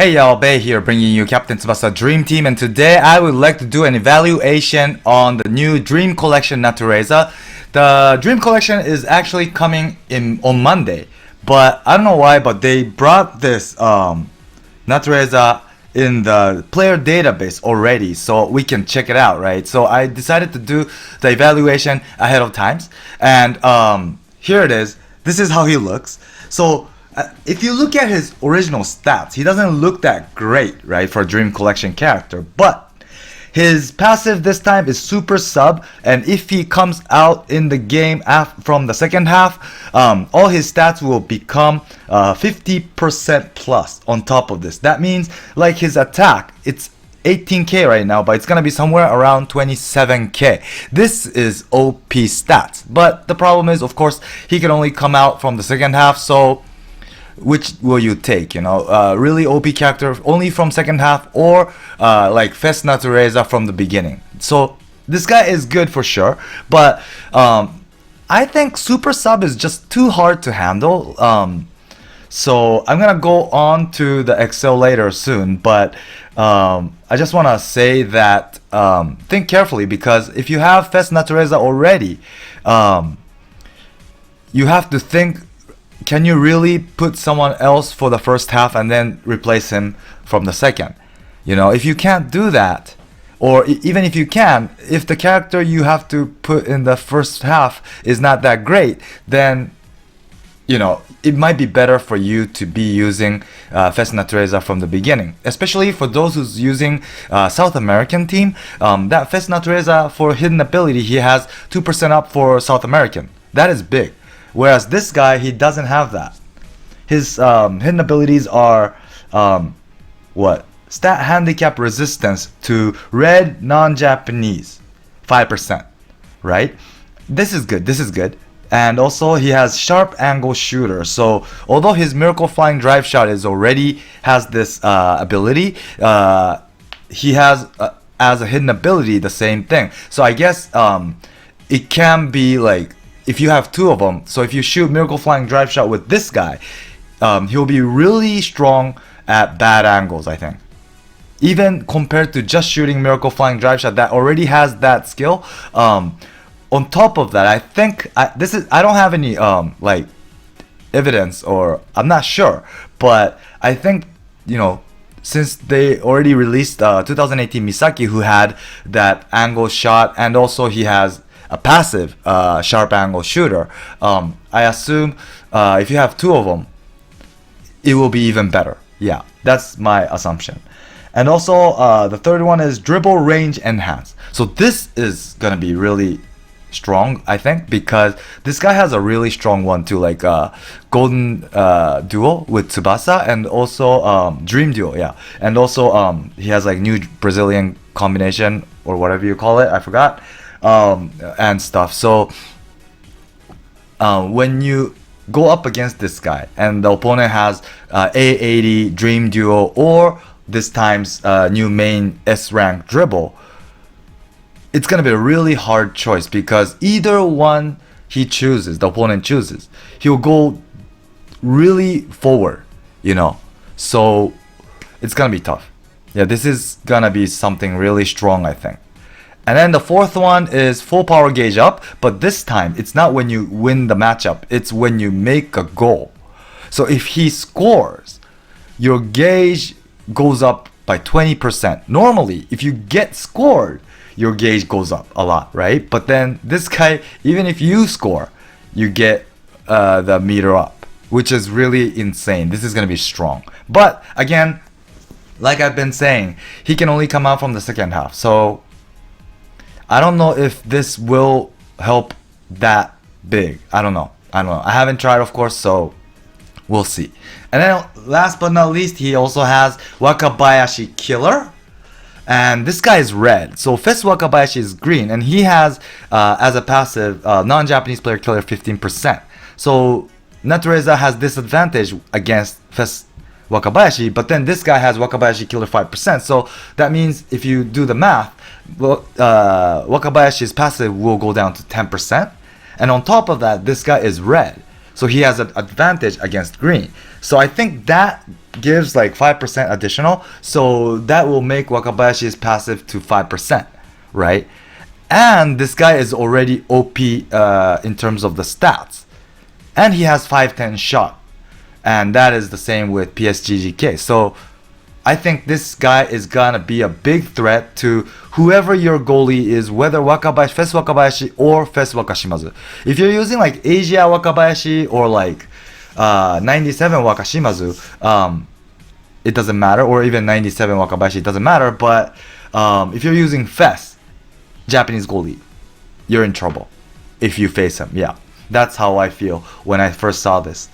Hey y'all, Bay here bringing you Captain Tsubasa Dream Team, and today I would like to do an evaluation on the new Dream Collection Natureza. The Dream Collection is actually coming in on Monday, but I don't know why, but they brought this Natureza in the player database already, so we can check it out, right? So I decided to do the evaluation ahead of times, and here it is. This is how he looks. So if you look at his original stats, he doesn't look that great, right, for a Dream Collection character, but his passive this time is super sub, and if he comes out in the game from the second half, all his stats will become 50% plus on top of this. That means like his attack, it's 18k right now, but it's gonna be somewhere around 27k. This is OP stats, but the problem is, of course, he can only come out from the second half, so which will you take, you know, really OP character only from second half, or like Fest Natureza from the beginning. So this guy is good for sure, but I think super sub is just too hard to handle. So I'm gonna go on to the Excel later soon, but I just want to say that think carefully, because if you have Fest Natureza already, you have to think, can you really put someone else for the first half and then replace him from the second? You know, if you can't do that, or even if you can, if the character you have to put in the first half is not that great, then, you know, it might be better for you to be using Fest Natureza from the beginning. Especially for those who's using South American team, that Fest Natureza for hidden ability, he has 2% up for South American. That is big. Whereas this guy, he doesn't have that. His hidden abilities are stat handicap resistance to red non-Japanese, 5%, right? This is good. This is good. And also he has sharp angle shooter. So although his miracle flying drive shot is already has this ability, he has as a hidden ability the same thing. So I guess it can be like, if you have two of them, so if you shoot miracle flying drive shot with this guy, he'll be really strong at bad angles, I think. Even compared to just shooting miracle flying drive shot that already has that skill. On top of that, I think I don't have any like evidence, or I'm not sure, but I think, you know, since they already released 2018 Misaki, who had that angle shot, and also he has a passive sharp angle shooter, I assume if you have two of them, it will be even better. Yeah, that's my assumption. And also the third one is dribble range enhance. So this is gonna be really strong, I think, because this guy has a really strong one too, like golden duo with Tsubasa, and also dream duo, yeah, and also he has like new Brazilian combination, or whatever you call it, I forgot, and stuff. So when you go up against this guy and the opponent has A80 dream duo, or this time's new main S rank dribble, it's gonna be a really hard choice, because either one he chooses, the opponent chooses, he'll go really forward, you know, so it's gonna be tough. Yeah, this is gonna be something really strong, I think. And then the fourth one is full power gauge up, but this time it's not when you win the matchup, it's when you make a goal. So if he scores, your gauge goes up by 20%. Normally, if you get scored, your gauge goes up a lot, right? But then this guy, even if you score, you get the meter up, which is really insane. This is gonna be strong. But again, like I've been saying, he can only come out from the second half, so I don't know if this will help that big. I don't know. I haven't tried, of course, so we'll see. And then last but not least, he also has Wakabayashi Killer. And this guy is red. So Fest Wakabayashi is green, and he has as a passive non-Japanese player killer 15%. So Natureza has disadvantage against Fest Wakabayashi, but then this guy has Wakabayashi killer 5%. So that means if you do the math, Wakabayashi's passive will go down to 10%. And on top of that, this guy is red, so he has an advantage against green. So I think that gives like 5% additional. So that will make Wakabayashi's passive to 5%, right? And this guy is already OP in terms of the stats. And he has 510 shot. And that is the same with PSGGK. So I think this guy is gonna be a big threat to whoever your goalie is, whether Wakabayashi, Fes Wakabayashi or Fes Wakashimazu. If you're using like Asia Wakabayashi or like 97 Wakashimazu, it doesn't matter, or even 97 Wakabayashi, it doesn't matter. But if you're using Fes, Japanese goalie, you're in trouble if you face him. Yeah, that's how I feel when I first saw this,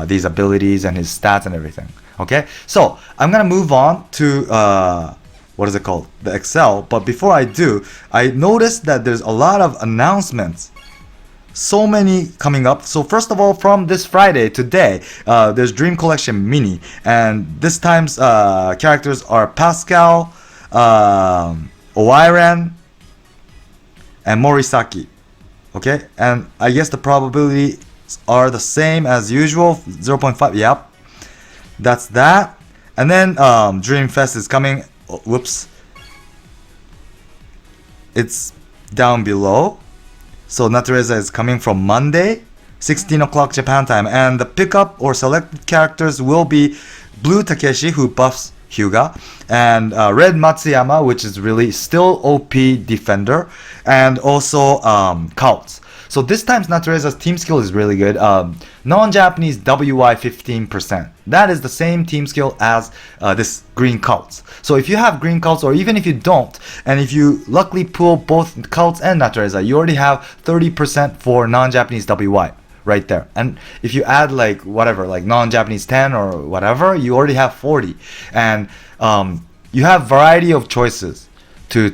these abilities and his stats and everything. Okay, so I'm gonna move on to what is it called, the Excel. But before I do, I noticed that there's a lot of announcements, so many coming up. So first of all, from this Friday, today, there's Dream Collection Mini, and this time's characters are Pascal, Oiran, and Morisaki. Okay, and I guess the probabilities are the same as usual, 0.5. Yep, that's that. And then Dream Fest is coming. Whoops, it's down below. So Natureza is coming from Monday, 16 o'clock Japan time, and the pickup or selected characters will be Blue Takeshi, who buffs Hyuga, and Red Matsuyama, which is really still OP defender, and also Kautz. So this time's Natureza's team skill is really good. Non-Japanese WI 15%. That is the same team skill as this green Kautz. So if you have green Kautz, or even if you don't, and if you luckily pull both Kautz and Natureza, you already have 30% for non-Japanese WI right there. And if you add like whatever, like non-Japanese 10 or whatever, you already have 40. And you have variety of choices to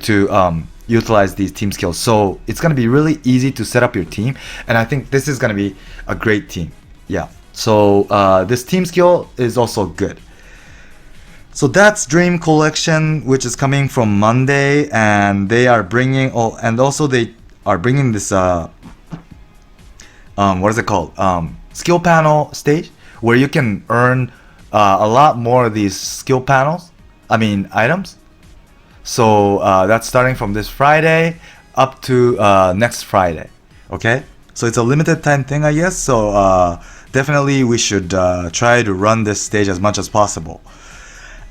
utilize these team skills. So it's going to be really easy to set up your team. And I think this is going to be a great team. Yeah. So this team skill is also good. So that's Dream Collection, which is coming from Monday. And they are bringing, and also they are bringing this, what is it called? Skill panel stage, where you can earn a lot more of these skill panels. Items. So that's starting from this Friday up to next Friday. Okay, so it's a limited time thing, I guess. So definitely we should try to run this stage as much as possible.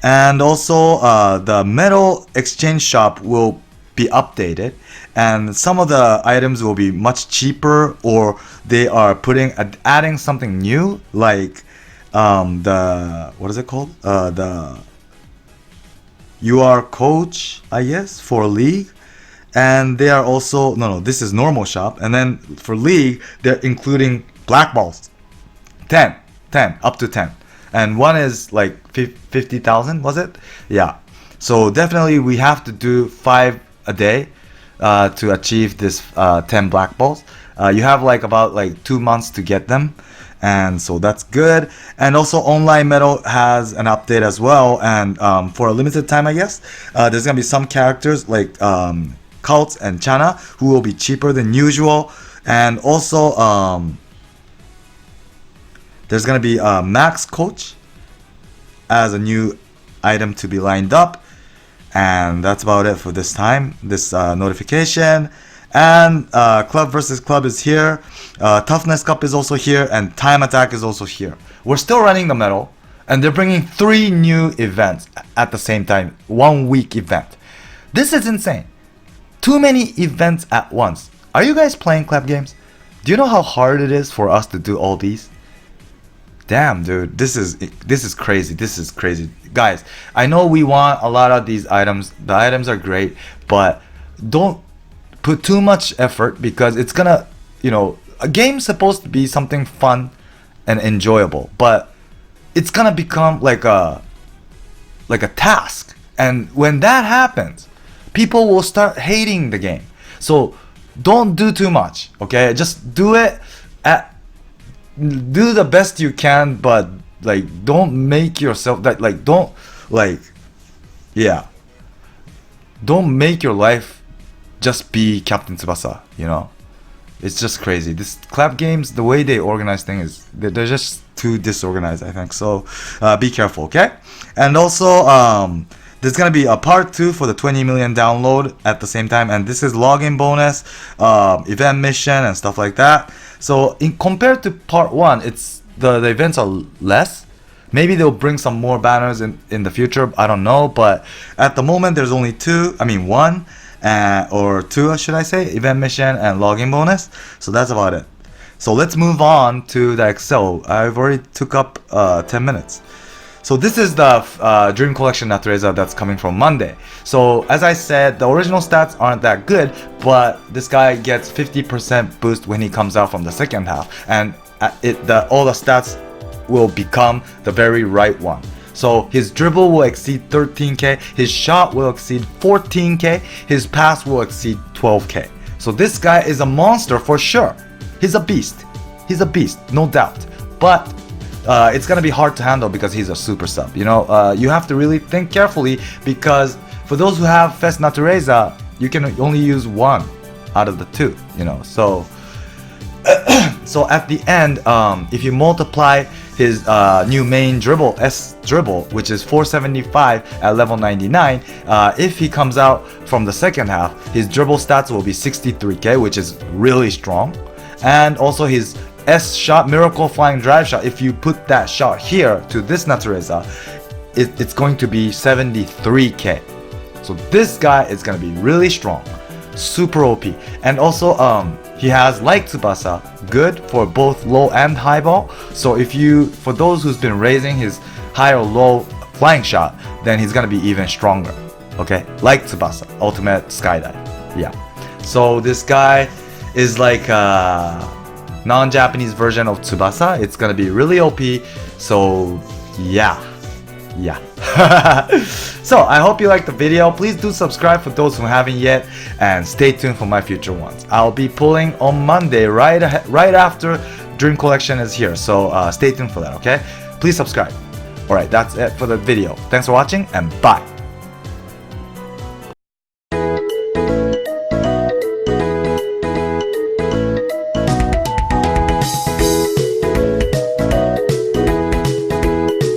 And also the medal exchange shop will be updated, and some of the items will be much cheaper, or they are adding something new, like the, what is it called, the You Are Coach, I guess, for League. And they are also, no, this is normal shop. And then for League, they're including black balls. 10, up to 10. And one is like 50,000, was it? Yeah. So definitely we have to do 5 a day to achieve this 10 black balls. You have about 2 months to get them. And so that's good. And also online medal has an update as well. And for a limited time, I guess, there's going to be some characters like Kautz and Chana who will be cheaper than usual. And also there's going to be Max Coach as a new item to be lined up. And that's about it for this time, this notification. And Club versus Club is here. Toughness Cup is also here. And Time Attack is also here. We're still running the medal. And they're bringing 3 new events at the same time. 1 week event. This is insane. Too many events at once. Are you guys playing club games? Do you know how hard it is for us to do all these? Damn, dude. This is crazy. This is crazy. Guys, I know we want a lot of these items. The items are great. But don't put too much effort, because it's gonna, a game's supposed to be something fun and enjoyable, but it's gonna become like a task. And when that happens, people will start hating the game. So don't do too much, okay? Just do it do the best you can, but don't make yourself don't make your life just be Captain Tsubasa, It's just crazy. This clap games, the way they organize things, they're just too disorganized, I think. So be careful, okay? And also, there's gonna be a part 2 for the 20 million download at the same time, and this is login bonus, event mission, and stuff like that. So compared to part 1, it's the events are less. Maybe they'll bring some more banners in the future. I don't know, but at the moment there's only one. Or 2, should I say, event mission and login bonus. So that's about it. So let's move on to the Excel. I've already took up 10 minutes. So this is the Dream Collection Natureza that's coming from Monday. So as I said, the original stats aren't that good, but this guy gets 50% boost when he comes out from the second half, and all the stats will become the very right one. So his dribble will exceed 13k, his shot will exceed 14k, his pass will exceed 12k. So this guy is a monster for sure. He's a beast. He's a beast, no doubt. But it's gonna be hard to handle because he's a super sub. You know, you have to really think carefully, because for those who have Fest Natureza, you can only use one out of the 2. You know, so so at the end, if you multiply his new main dribble, S dribble, which is 475 at level 99, if he comes out from the second half, his dribble stats will be 63k, which is really strong. And also his S shot, miracle flying drive shot, if you put that shot here to this Natureza, it's going to be 73k. So this guy is going to be really strong, super OP. And also he has, like Tsubasa, good for both low and high ball. So for those who's been raising his high or low flying shot, then he's gonna be even stronger. Okay, like Tsubasa, ultimate skydive. Yeah. So this guy is like a non-Japanese version of Tsubasa. It's gonna be really OP. So yeah. So I hope you liked the video. Please do subscribe for those who haven't yet, and stay tuned for my future ones. I'll be pulling on Monday right after Dream Collection is here, so stay tuned for that, okay? Please subscribe. Alright, that's it for the video. Thanks for watching, and bye.